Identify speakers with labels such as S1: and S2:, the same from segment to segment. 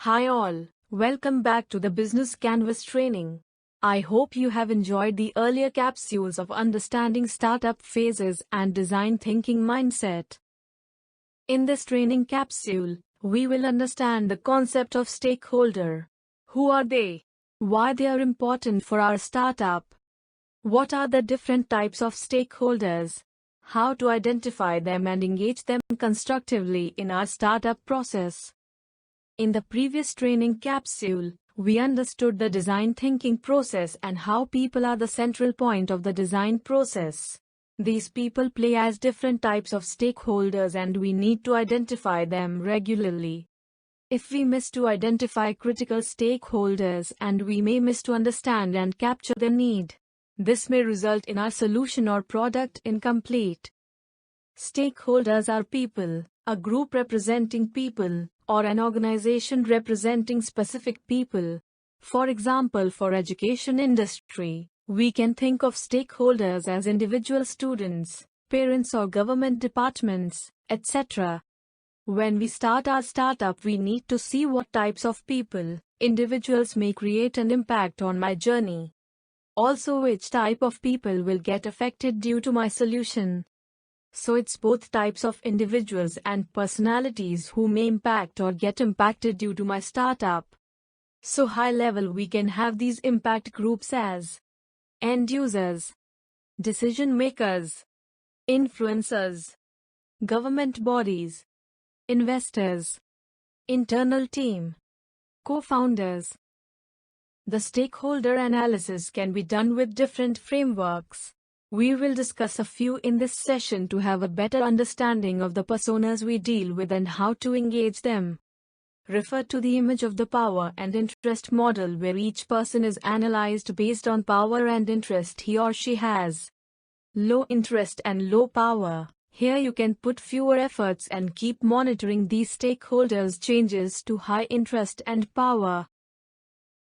S1: Hi all, welcome back to the Business Canvas training. I hope you have enjoyed the earlier capsules of understanding startup phases and design thinking mindset. In this training capsule, we will understand the concept of stakeholder. Who are they? Why they are important for our startup? What are the different types of stakeholders? How to identify them and engage them constructively in our startup process. In the previous training capsule, we understood the design thinking process and how people are the central point of the design process. These people play as different types of stakeholders and we need to identify them regularly. If we miss to identify critical stakeholders and we may miss to understand and capture their need, this may result in our solution or product incomplete. Stakeholders are people, a group representing people, or an organization representing specific people. For example, for education industry, we can think of stakeholders as individual students, parents or government departments, etc. When we start our startup, we need to see what types of people, individuals may create an impact on my journey. Also, which type of people will get affected due to my solution. So it's both types of individuals and personalities who may impact or get impacted due to my startup. So high level we can have these impact groups as end users, decision makers, influencers, government bodies, investors, internal team, co-founders. The stakeholder analysis can be done with different frameworks. We will discuss a few in this session to have a better understanding of the personas we deal with and how to engage them. Refer to the image of the power and interest model where each person is analyzed based on power and interest he or she has. Low interest and low power. Here you can put fewer efforts and keep monitoring these stakeholders' changes to high interest and power.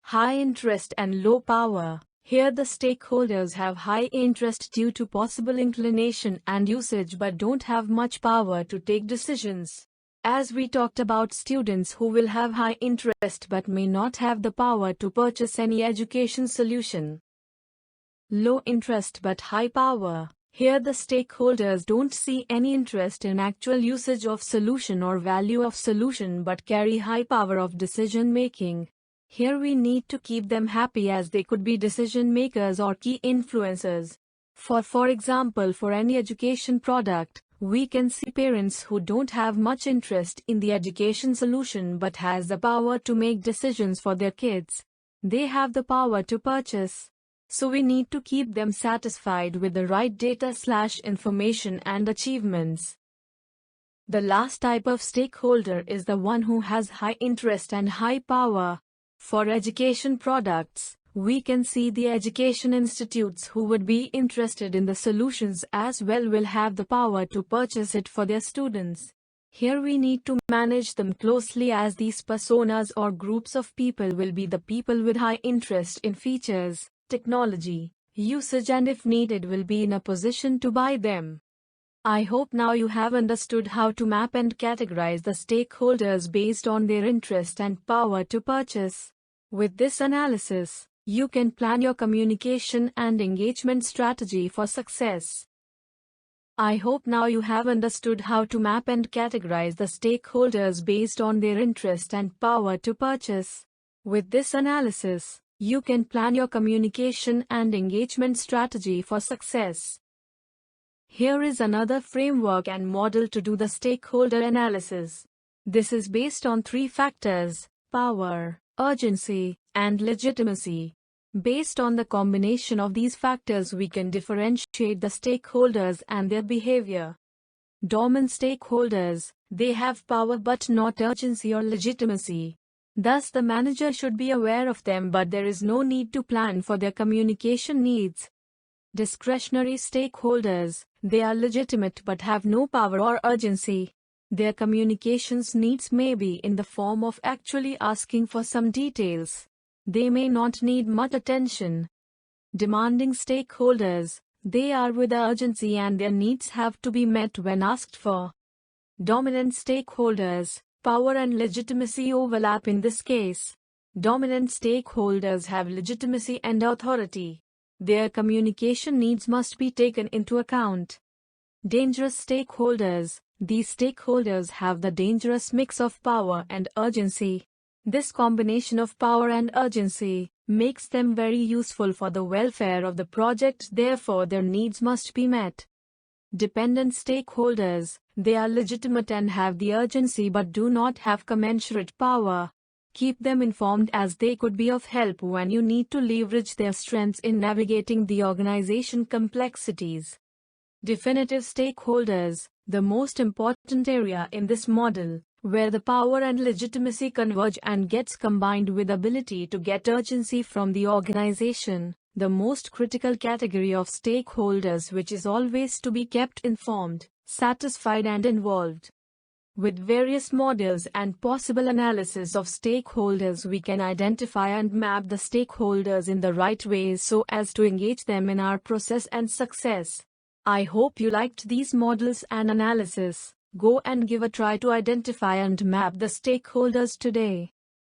S1: High interest and low power. Here the stakeholders have high interest due to possible inclination and usage but don't have much power to take decisions. As we talked about students who will have high interest but may not have the power to purchase any education solution. Low interest but high power. Here the stakeholders don't see any interest in actual usage of solution or value of solution but carry high power of decision making. Here we need to keep them happy as they could be decision makers or key influencers. For example, for any education product, we can see parents who don't have much interest in the education solution but has the power to make decisions for their kids. They have the power to purchase. So we need to keep them satisfied with the right data/information and achievements. The last type of stakeholder is the one who has high interest and high power. For education products, we can see the education institutes who would be interested in the solutions as well will have the power to purchase it for their students. Here we need to manage them closely as these personas or groups of people will be the people with high interest in features, technology, usage and if needed will be in a position to buy them. I hope now you have understood how to map and categorize the stakeholders based on their interest and power to purchase. With this analysis, you can plan your communication and engagement strategy for success. I hope now you have understood how to map and categorize the stakeholders based on their interest and power to purchase. With this analysis, you can plan your communication and engagement strategy for success. Here is another framework and model to do the stakeholder analysis. This is based on 3 factors: power, urgency, and legitimacy. Based on the combination of these factors, we can differentiate the stakeholders and their behavior. Dormant stakeholders, they have power but not urgency or legitimacy. Thus, the manager should be aware of them, but there is no need to plan for their communication needs. Discretionary stakeholders, they are legitimate but have no power or urgency. Their communications needs may be in the form of actually asking for some details. They may not need much attention. Demanding stakeholders, they are with urgency and their needs have to be met when asked for. Dominant stakeholders, Power and legitimacy overlap in this case. Dominant stakeholders have legitimacy and authority. Their communication needs must be taken into account. Dangerous stakeholders. These stakeholders have the dangerous mix of power and urgency. This combination of power and urgency makes them very useful for the welfare of the project, therefore their needs must be met. Dependent stakeholders. They are legitimate and have the urgency but do not have commensurate power. Keep them informed as they could be of help when you need to leverage their strengths in navigating the organization complexities. Definitive stakeholders. The most important area in this model, where the power and legitimacy converge and gets combined with ability to get urgency from the organization, the most critical category of stakeholders which is always to be kept informed, satisfied and involved. With various models and possible analysis of stakeholders, we can identify and map the stakeholders in the right ways so as to engage them in our process and success. I hope you liked these models and analysis. Go and give a try to identify and map the stakeholders today.